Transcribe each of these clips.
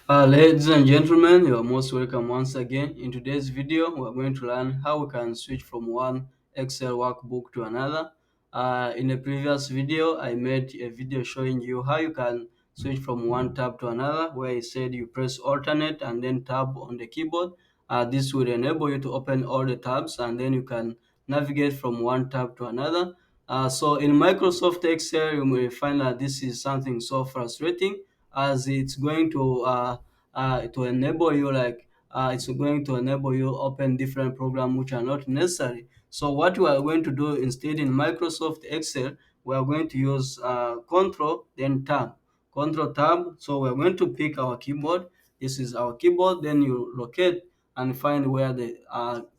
Ladies and gentlemen, you are most welcome once again. In today's video, we are going to learn how we can switch from one Excel workbook to another. In a previous video, I made a video showing you how you can switch from one tab to another, where I said you press alternate and then tab on the keyboard. This will enable you to open all the tabs and then you can navigate from one tab to another. So in Microsoft Excel, you may find that this is something so frustrating as it's going to enable you it's going to enable you open different programs which are not necessary. So what we are going to do instead in Microsoft Excel, we are going to use Control then Tab, Control Tab. So we are going to pick our keyboard. This is our keyboard. Then you locate and find where the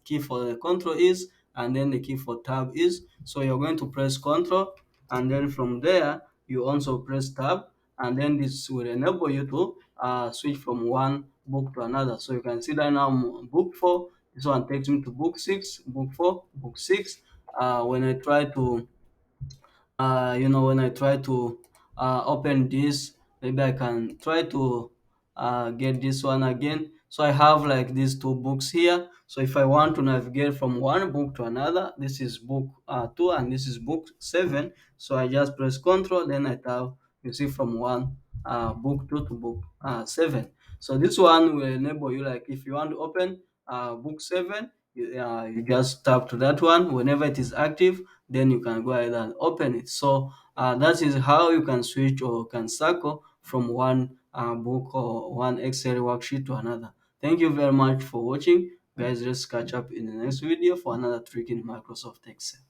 key for the Control is, and then the key for Tab is. So you're going to press Control, and then from there you also press Tab, and then this will enable you to switch from one book to another. So you can see that now I'm on book 4. This one takes me to book 6, book 4, book 6. When I try to when I try to open this, maybe I can try to get this one again. So I have like these two books here. So if I want to navigate from one book to another, this is book 2 and this is book 7. So I just press Control, then I tab, you see, from one book 2 to book 7. So this one will enable you, like if you want to open book 7, you just tap to that one. Whenever it is active, then you can go ahead and open it. So that is how you can switch or can cycle from one book or one Excel worksheet to another. Thank you very much for watching. Guys, let's catch up in the next video for another trick in Microsoft Excel.